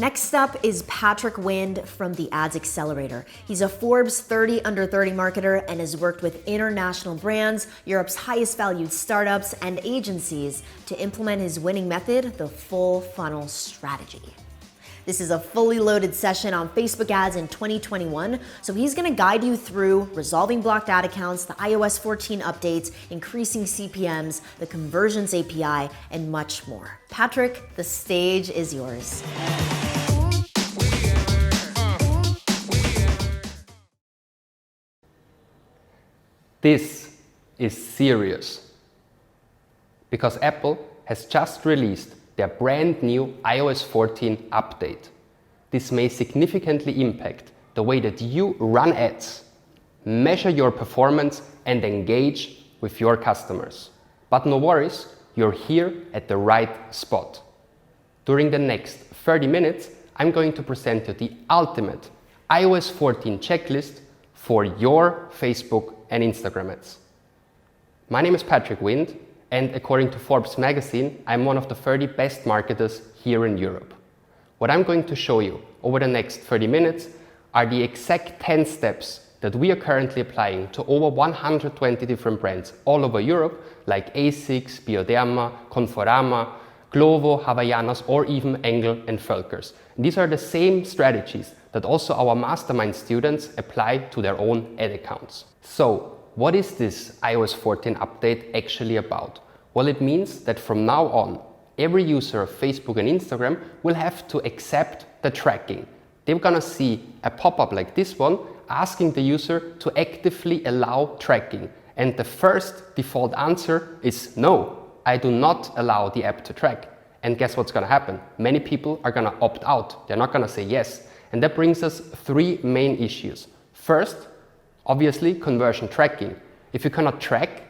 Next up is Patrick Wind from the Ads Accelerator. He's a Forbes 30 Under 30 marketer and has worked with international brands, Europe's highest valued startups, and agencies to implement his winning method, the full funnel strategy. This is a fully loaded session on Facebook ads in 2021, so he's gonna guide you through resolving blocked ad accounts, the iOS 14 updates, increasing CPMs, the conversions API, and much more. Patrick, the stage is yours. This is serious because Apple has just released their brand new iOS 14 update. This may significantly impact the way that you run ads, measure your performance, and engage with your customers. But no worries, you're here at the right spot. During the next 30 minutes, I'm going to present you the ultimate iOS 14 checklist for your Facebook and Instagram ads. My name is Patrick Wind, and according to Forbes magazine, I'm one of the 30 best marketers here in Europe. What I'm going to show you over the next 30 minutes are the exact 10 steps that we are currently applying to over 120 different brands all over Europe, like Asics, Bioderma, Conforama, Glovo, Havaianas, or even Engel and Völkers. These are the same strategies that also our mastermind students apply to their own ad accounts. So, what is this iOS 14 update actually about? Well, it means that from now on, every user of Facebook and Instagram will have to accept the tracking. They're gonna see a pop-up like this one asking the user to actively allow tracking. And the first default answer is no, I do not allow the app to track. And guess what's gonna happen? Many people are gonna opt out. They're not gonna say yes. And that brings us three main issues. First, obviously, conversion tracking. If you cannot track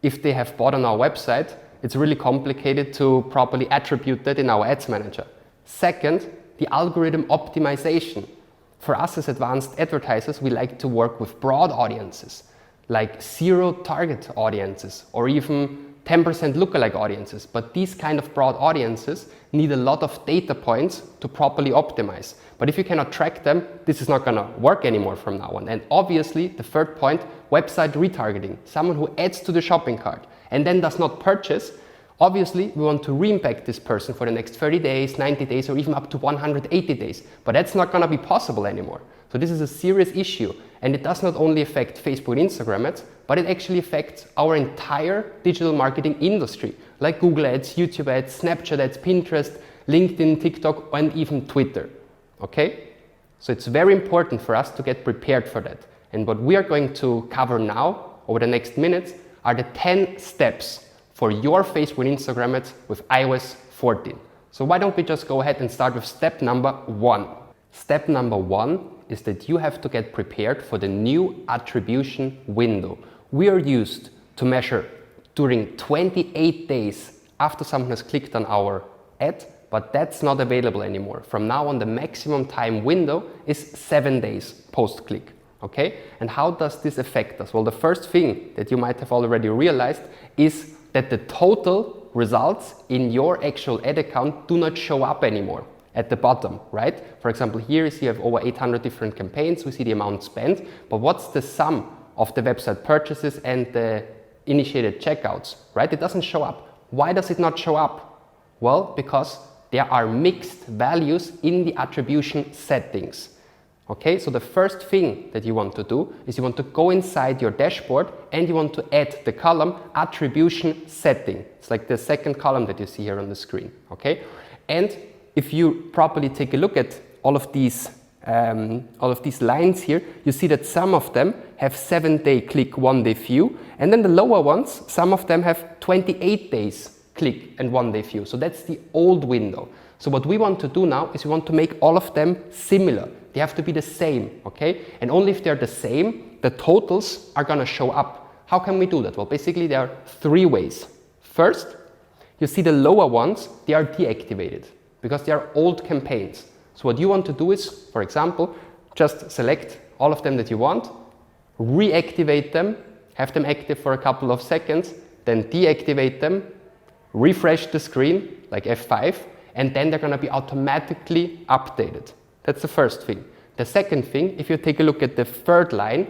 if they have bought on our website, it's really complicated to properly attribute that in our ads manager. Second, the algorithm optimization. For us as advanced advertisers, we like to work with broad audiences, like zero target audiences or even 10% lookalike audiences. But these kind of broad audiences need a lot of data points to properly optimize. But if you cannot track them, this is not gonna work anymore from now on. And obviously, the third point, website retargeting. Someone who adds to the shopping cart and then does not purchase, obviously, we want to re-impact this person for the next 30 days, 90 days, or even up to 180 days. But that's not gonna be possible anymore. So this is a serious issue. And it does not only affect Facebook and Instagram ads, but it actually affects our entire digital marketing industry, like Google ads, YouTube ads, Snapchat ads, Pinterest, LinkedIn, TikTok, and even Twitter. Okay? So it's very important for us to get prepared for that. And what we are going to cover now, over the next minutes, are the 10 steps for your Facebook and Instagram ads with iOS 14. So why don't we just go ahead and start with step number 1. Step number 1 is that you have to get prepared for the new attribution window. We are used to measure during 28 days after someone has clicked on our ad, but that's not available anymore. From now on, the maximum time window is 7 days post-click. Okay? And how does this affect us? Well, the first thing that you might have already realized is that the total results in your actual ad account do not show up anymore at the bottom, right? For example, here you see you have over 800 different campaigns. We see the amount spent, but what's the sum of the website purchases and the initiated checkouts, right? It doesn't show up. Why does it not show up? Well, because there are mixed values in the attribution settings. Okay, so the first thing that you want to do is you want to go inside your dashboard and you want to add the column attribution setting. It's like the second column that you see here on the screen. Okay, and if you properly take a look at all of these lines here, you see that some of them have 7-day click, 1-day view, and then the lower ones, some of them have 28 days click and 1-day view. So that's the old window. So what we want to do now is we want to make all of them similar. They have to be the same, okay? And only if they're the same, the totals are gonna show up. How can we do that? Well, basically there are 3 ways. First, you see the lower ones, they are deactivated because they are old campaigns. So what you want to do is, for example, just select all of them that you want, reactivate them, have them active for a couple of seconds, then deactivate them, refresh the screen, like F5, and then they're going to be automatically updated. That's the first thing. The second thing, if you take a look at the third line,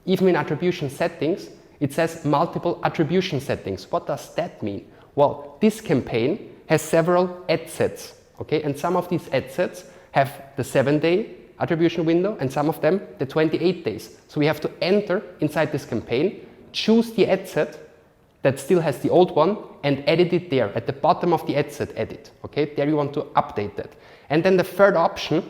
even in attribution settings, it says multiple attribution settings. What does that mean? Well, this campaign has several ad sets, okay? And some of these ad sets have the 7-day attribution window and some of them the 28 days. So we have to enter inside this campaign, choose the ad set that still has the old one and edit it there at the bottom of the ad set edit, okay? There you want to update that. And then the third option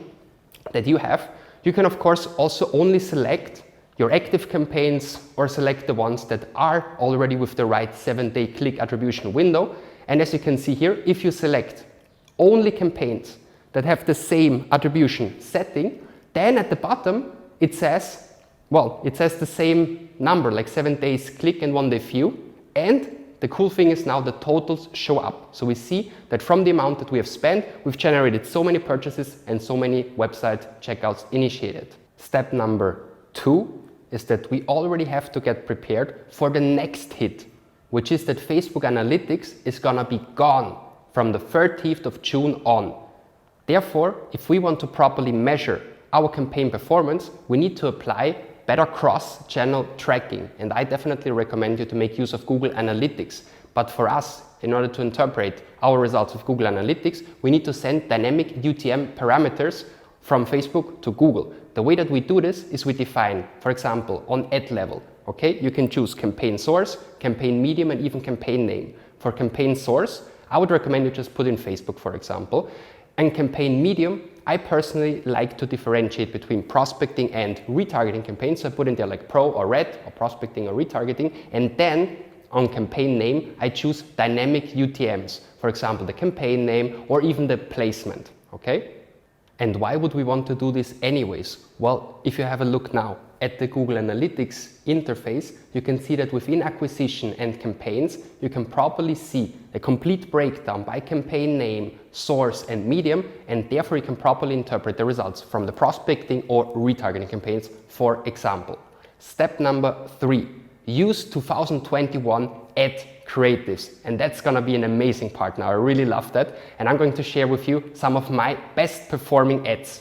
that you have, you can of course also only select your active campaigns or select the ones that are already with the right 7-day click attribution window. And as you can see here, if you select only campaigns that have the same attribution setting, then at the bottom it says, well, it says the same number, like 7 days click and 1 day view. And the cool thing is now the totals show up. So we see that from the amount that we have spent, we've generated so many purchases and so many website checkouts initiated. Step number 2 is that we already have to get prepared for the next hit, which is that Facebook Analytics is gonna be gone from the 30th of June on. Therefore, if we want to properly measure our campaign performance, we need to apply better cross-channel tracking. And I definitely recommend you to make use of Google Analytics. But for us, in order to interpret our results of Google Analytics, we need to send dynamic UTM parameters from Facebook to Google. The way that we do this is we define, for example, on ad level, okay? You can choose campaign source, campaign medium, and even campaign name. For campaign source, I would recommend you just put in Facebook, for example. And campaign medium, I personally like to differentiate between prospecting and retargeting campaigns. So I put in there like pro or red, or prospecting or retargeting. And then on campaign name, I choose dynamic UTMs. For example, the campaign name or even the placement, okay? And why would we want to do this anyways? Well, if you have a look now at the Google Analytics interface, you can see that within acquisition and campaigns, you can properly see a complete breakdown by campaign name, source, and medium, and therefore you can properly interpret the results from the prospecting or retargeting campaigns, for example. Step number 3, use 2021 ad creatives, and that's gonna be an amazing part now. I really love that, and I'm going to share with you some of my best performing ads.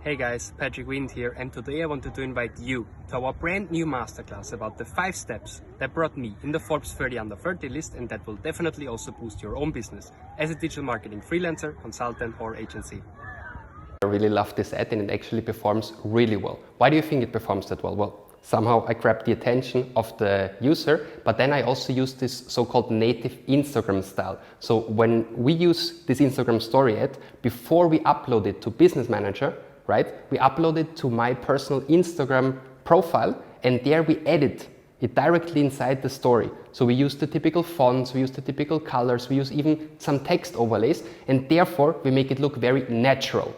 Hey guys, Patrick Wind here, and today I wanted to invite you to our brand new masterclass about the 5 steps that brought me in the Forbes 30 Under 30 list, and that will definitely also boost your own business as a digital marketing freelancer, consultant or agency. I really love this ad and it actually performs really well. Why do you think it performs that well? Well, somehow I grabbed the attention of the user, but then I also use this so-called native Instagram style. So when we use this Instagram story ad, before we upload it to Business Manager, right, we upload it to my personal Instagram profile, and there we edit it directly inside the story. So we use the typical fonts, we use the typical colors, we use even some text overlays, and therefore we make it look very natural.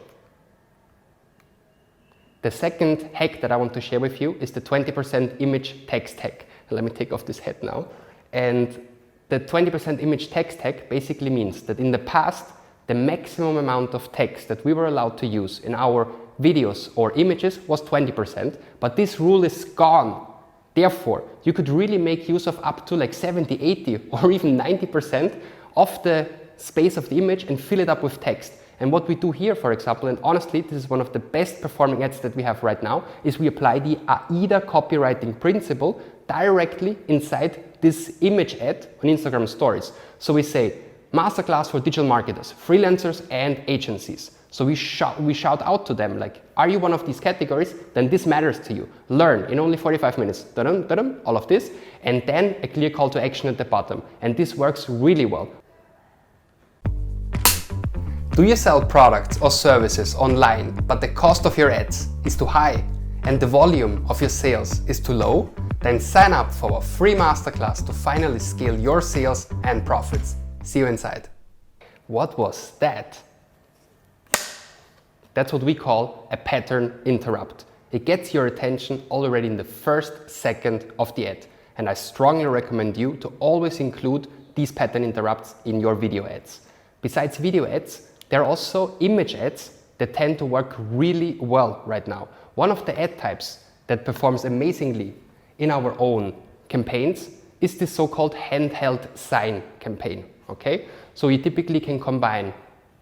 The second hack that I want to share with you is the 20% image text hack. Let me take off this hat now. And the 20% image text hack basically means that in the past, the maximum amount of text that we were allowed to use in our videos or images was 20%, but this rule is gone. Therefore, you could really make use of up to like 70, 80 or even 90% of the space of the image and fill it up with text. And what we do here, for example, and honestly, this is one of the best performing ads that we have right now, is we apply the AIDA copywriting principle directly inside this image ad on Instagram stories. So we say, masterclass for digital marketers, freelancers and agencies. So we shout out to them like, are you one of these categories? Then this matters to you. Learn in only 45 minutes, da-dum, da-dum, all of this, and then a clear call to action at the bottom. And this works really well. Do you sell products or services online, but the cost of your ads is too high and the volume of your sales is too low? Then sign up for our free masterclass to finally scale your sales and profits. See you inside. What was that? That's what we call a pattern interrupt. It gets your attention already in the first second of the ad. And I strongly recommend you to always include these pattern interrupts in your video ads. Besides video ads, there are also image ads that tend to work really well right now. One of the ad types that performs amazingly in our own campaigns is the so-called handheld sign campaign. Okay? So you typically can combine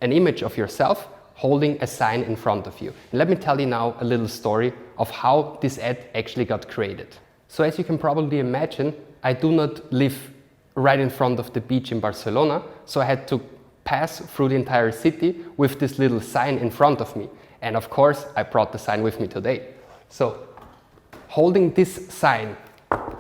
an image of yourself holding a sign in front of you. And let me tell you now a little story of how this ad actually got created. So as you can probably imagine, I do not live right in front of the beach in Barcelona, so I had to pass through the entire city with this little sign in front of me. And of course, I brought the sign with me today. So holding this sign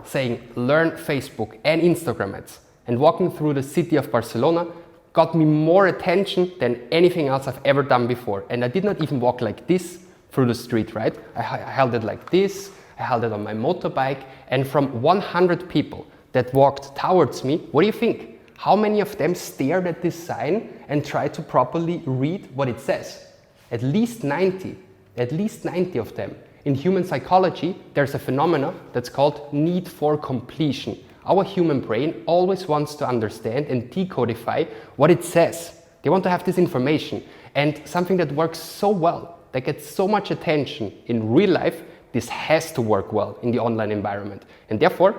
saying learn Facebook and Instagram ads and walking through the city of Barcelona got me more attention than anything else I've ever done before. And I did not even walk like this through the street, right? I held it like this, I held it on my motorbike, and from 100 people that walked towards me, what do you think? How many of them stared at this sign and tried to properly read what it says? At least 90 of them. In human psychology, there's a phenomenon that's called need for completion. Our human brain always wants to understand and decodify what it says. They want to have this information. And something that works so well, that gets so much attention in real life, this has to work well in the online environment. And therefore,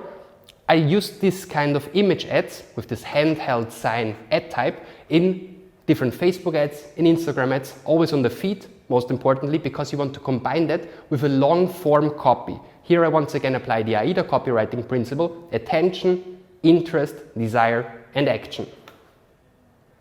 I use this kind of image ads with this handheld sign ad type in different Facebook ads, in Instagram ads, always on the feed, most importantly, because you want to combine that with a long form copy. Here I once again apply the AIDA copywriting principle: attention, interest, desire, and action.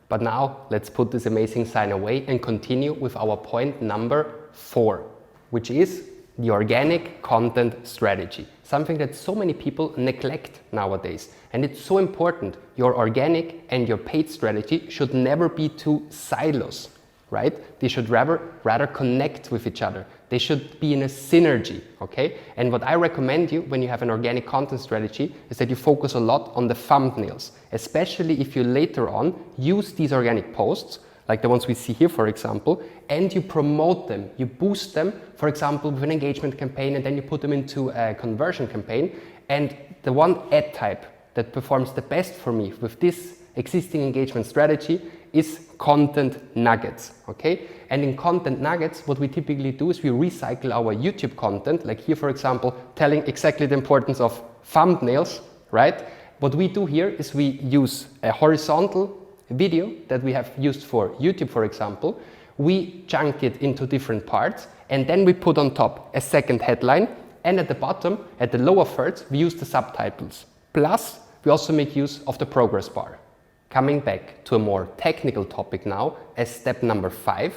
But now let's put this amazing sign away and continue with our point number 4, which is the organic content strategy. Something that so many people neglect nowadays. And it's so important. Your organic and your paid strategy should never be two silos, right? They should rather connect with each other. They should be in a synergy, okay? And what I recommend you when you have an organic content strategy is that you focus a lot on the thumbnails, especially if you later on use these organic posts, like the ones we see here, for example, and you promote them, you boost them, for example, with an engagement campaign, and then you put them into a conversion campaign. And the one ad type that performs the best for me with this existing engagement strategy is content nuggets, okay? And in content nuggets, what we typically do is we recycle our YouTube content, like here, for example, telling exactly the importance of thumbnails, right? What we do here is we use a horizontal video that we have used for YouTube, for example. We chunk it into different parts, and then we put on top a second headline, and at the bottom, at the lower thirds, we use the subtitles. Plus, we also make use of the progress bar. Coming back to a more technical topic now, as step number 5,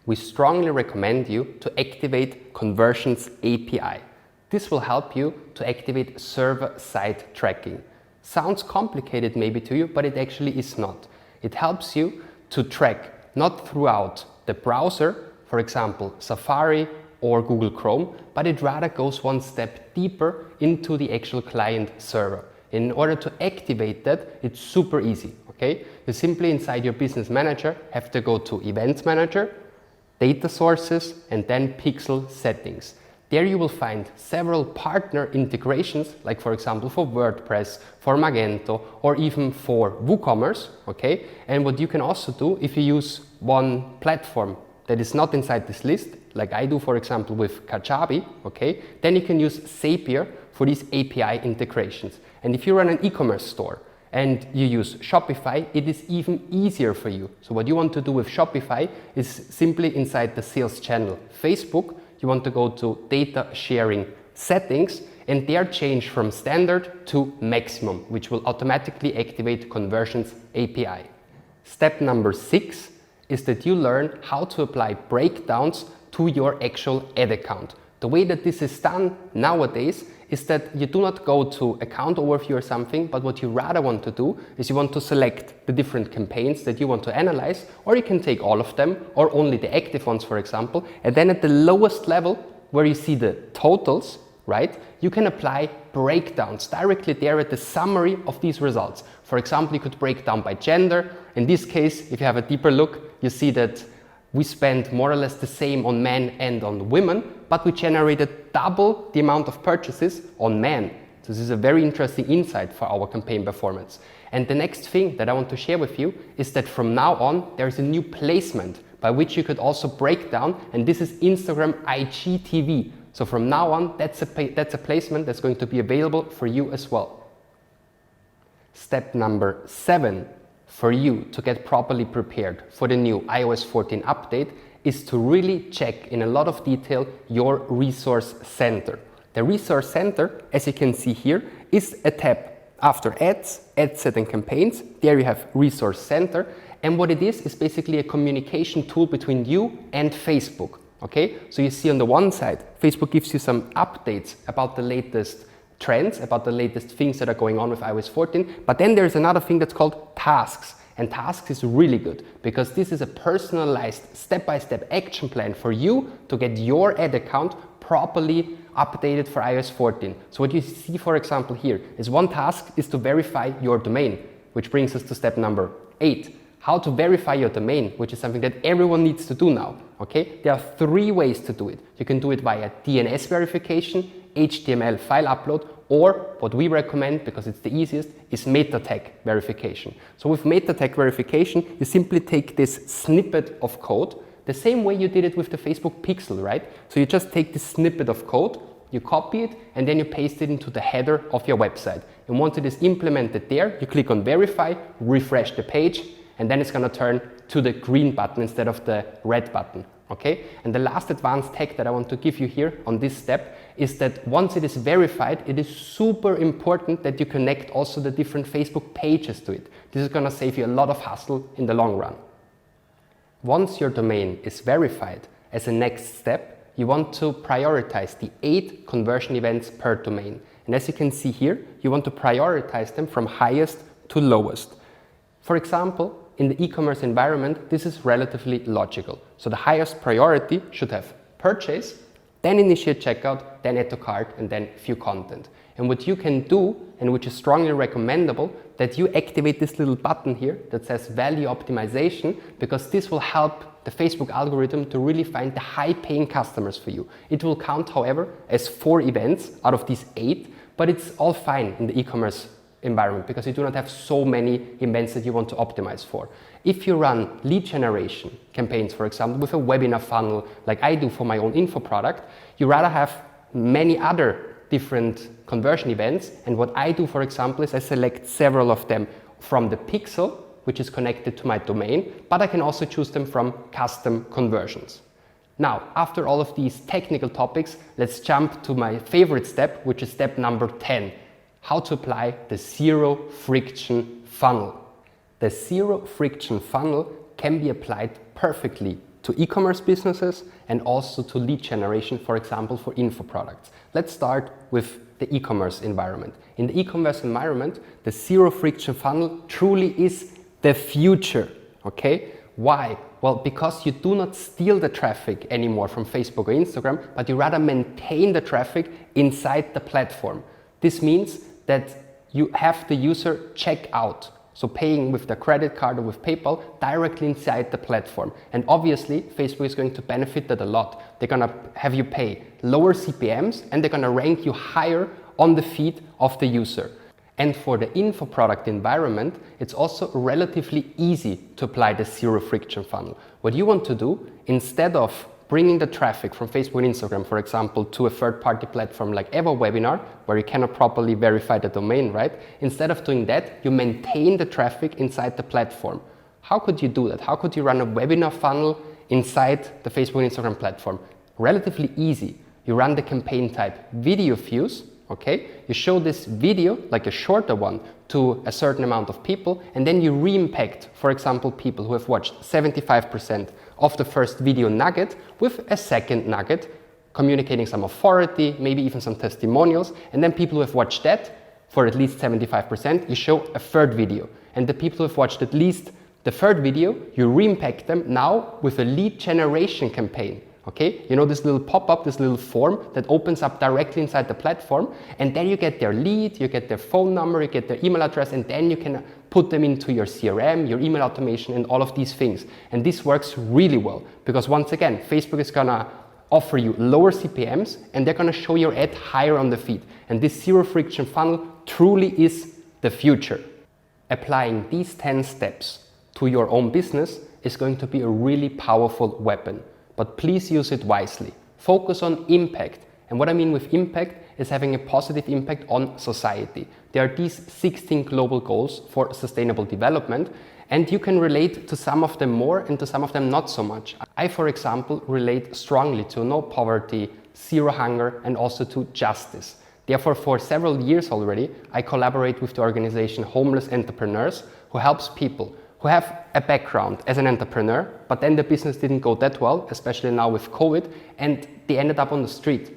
we strongly recommend you to activate Conversions API. This will help you to activate server-side tracking. Sounds complicated maybe to you, but it actually is not. It helps you to track not throughout the browser, for example, Safari or Google Chrome, but it rather goes one step deeper into the actual client server. In order to activate that, it's super easy, okay? You simply inside your business manager have to go to Events Manager, Data Sources, and then Pixel Settings. There you will find several partner integrations, like for example for WordPress, for Magento, or even for WooCommerce, okay? And what you can also do if you use one platform that is not inside this list, like I do for example with Kajabi, okay? Then you can use Zapier for these API integrations. And if you run an e-commerce store and you use Shopify, it is even easier for you. So what you want to do with Shopify is simply inside the sales channel Facebook, you want to go to data sharing settings and there change from standard to maximum, which will automatically activate Conversions API. Step number 6 is that you learn how to apply breakdowns to your actual ad account. The way that this is done nowadays is that you do not go to account overview or something, but what you rather want to do is you want to select the different campaigns that you want to analyze, or you can take all of them, or only the active ones, for example, and then at the lowest level, where you see the totals, right, you can apply breakdowns directly there at the summary of these results. For example, you could break down by gender. In this case, if you have a deeper look, you see that we spent more or less the same on men and on women, but we generated double the amount of purchases on men. So this is a very interesting insight for our campaign performance. And the next thing that I want to share with you is that from now on, there's a new placement by which you could also break down, and this is Instagram IGTV. So from now on, that's a placement that's going to be available for you as well. Step number 7, for you to get properly prepared for the new iOS 14 update is to really check in a lot of detail your resource center. The resource center, as you can see here, is a tab after ads, ad set and campaigns. There you have resource center. And what it is basically a communication tool between you and Facebook. Okay, so you see on the one side, Facebook gives you some updates about the latest trends, about the latest things that are going on with iOS 14. But then there's another thing that's called tasks. And tasks is really good because this is a personalized step-by-step action plan for you to get your ad account properly updated for iOS 14. So what you see, for example, here is one task is to verify your domain, which brings us to step number 8. How to verify your domain, which is something that everyone needs to do now. Okay, there are 3 ways to do it. You can do it via DNS verification, HTML file upload, or what we recommend, because it's the easiest, is meta tag verification. So with meta tag verification, you simply take this snippet of code, the same way you did it with the Facebook Pixel, right? So you just take this snippet of code, you copy it, and then you paste it into the header of your website. And once it is implemented there, you click on verify, refresh the page, and then it's going to turn to the green button instead of the red button. Okay? And the last advanced tech that I want to give you here on this step is that once it is verified, it is super important that you connect also the different Facebook pages to it. This is going to save you a lot of hassle in the long run. Once your domain is verified, as a next step, you want to prioritize the 8 conversion events per domain. And as you can see here, you want to prioritize them from highest to lowest. For example, in the e-commerce environment, this is relatively logical. So the highest priority should have purchase, then initiate checkout, then add to cart, and then view content. And what you can do, and which is strongly recommendable, that you activate this little button here that says value optimization, because this will help the Facebook algorithm to really find the high-paying customers for you. It will count, however, as 4 events out of these 8, but it's all fine in the e-commerce environment because you do not have so many events that you want to optimize for. If you run lead generation campaigns, for example, with a webinar funnel like I do for my own info product, you rather have many other different conversion events. And what I do, for example, is I select several of them from the pixel, which is connected to my domain, but I can also choose them from custom conversions. Now, after all of these technical topics, let's jump to my favorite step, which is step number 10. How to apply the zero friction funnel. The zero friction funnel can be applied perfectly to e-commerce businesses and also to lead generation, for example, for info products. Let's start with the e-commerce environment. In the e-commerce environment, the zero friction funnel truly is the future, okay? Why? Well, because you do not steal the traffic anymore from Facebook or Instagram, but you rather maintain the traffic inside the platform. This means that you have the user check out, so paying with the credit card or with PayPal directly inside the platform. And obviously, Facebook is going to benefit that a lot. They're going to have you pay lower CPMs and they're going to rank you higher on the feed of the user. And for the info product environment, it's also relatively easy to apply the zero friction funnel. What you want to do, instead of bringing the traffic from Facebook and Instagram, for example, to a third-party platform like EverWebinar, where you cannot properly verify the domain, right? Instead of doing that, you maintain the traffic inside the platform. How could you do that? How could you run a webinar funnel inside the Facebook and Instagram platform? Relatively easy. You run the campaign type video views, okay? You show this video, like a shorter one, to a certain amount of people, and then you re-impact, for example, people who have watched 75% of the first video nugget with a second nugget, communicating some authority, maybe even some testimonials, and then people who have watched that for at least 75%, you show a third video. And the people who have watched at least the third video, you re-impact them now with a lead generation campaign. Okay, you know this little pop-up, this little form that opens up directly inside the platform, and then you get their lead, you get their phone number, you get their email address, and then you can put them into your CRM, your email automation, and all of these things. And this works really well because once again, Facebook is gonna offer you lower CPMs and they're gonna show your ad higher on the feed. And this zero friction funnel truly is the future. Applying these 10 steps to your own business is going to be a really powerful weapon. But please use it wisely. Focus on impact. And what I mean with impact is having a positive impact on society. There are these 16 global goals for sustainable development, and you can relate to some of them more and to some of them not so much. I, for example, relate strongly to no poverty, zero hunger, and also to justice. Therefore, for several years already, I collaborate with the organization Homeless Entrepreneurs, who helps people who have a background as an entrepreneur, but then the business didn't go that well, especially now with COVID, and they ended up on the street.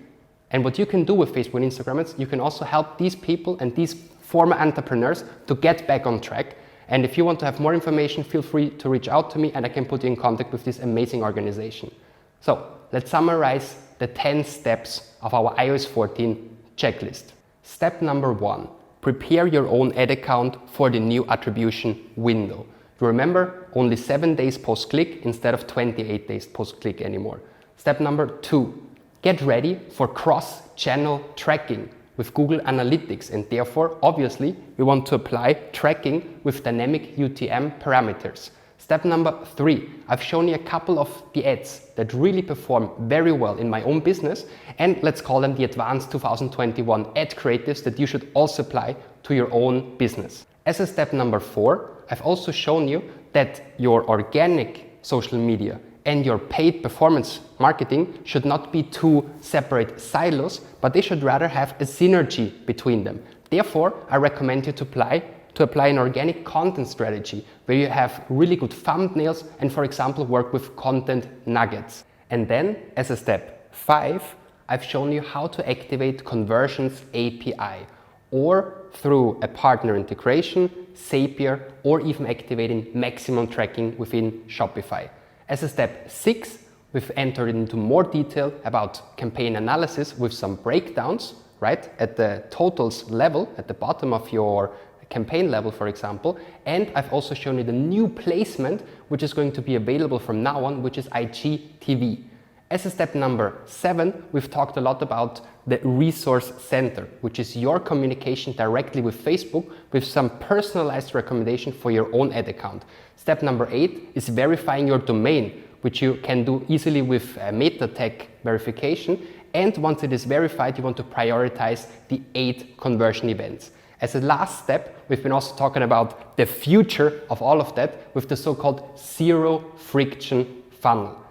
And what you can do with Facebook and Instagram is you can also help these people and these former entrepreneurs to get back on track. And if you want to have more information, feel free to reach out to me and I can put you in contact with this amazing organization. So let's summarize the 10 steps of our iOS 14 checklist. Step number 1, prepare your own ad account for the new attribution window. Remember, only 7 days post-click instead of 28 days post-click anymore. Step number 2, get ready for cross-channel tracking with Google Analytics, and therefore, obviously, we want to apply tracking with dynamic UTM parameters. Step number 3, I've shown you a couple of the ads that really perform very well in my own business, and let's call them the advanced 2021 ad creatives that you should also apply to your own business. As a step number 4, I've also shown you that your organic social media and your paid performance marketing should not be two separate silos, but they should rather have a synergy between them. Therefore, I recommend you to apply an organic content strategy where you have really good thumbnails and, for example, work with content nuggets. And then, as a step 5, I've shown you how to activate Conversions API, or through a partner integration, Zapier, or even activating maximum tracking within Shopify. As a step 6, we've entered into more detail about campaign analysis with some breakdowns, right, at the totals level, at the bottom of your campaign level, for example. And I've also shown you the new placement, which is going to be available from now on, which is IGTV. As a step number 7, we've talked a lot about the Resource Center, which is your communication directly with Facebook with some personalized recommendation for your own ad account. Step number 8 is verifying your domain, which you can do easily with meta tag verification. And once it is verified, you want to prioritize the 8 conversion events. As a last step, we've been also talking about the future of all of that with the so-called zero friction funnel.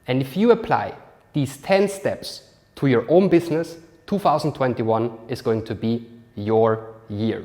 And if you apply these 10 steps to your own business, 2021 is going to be your year.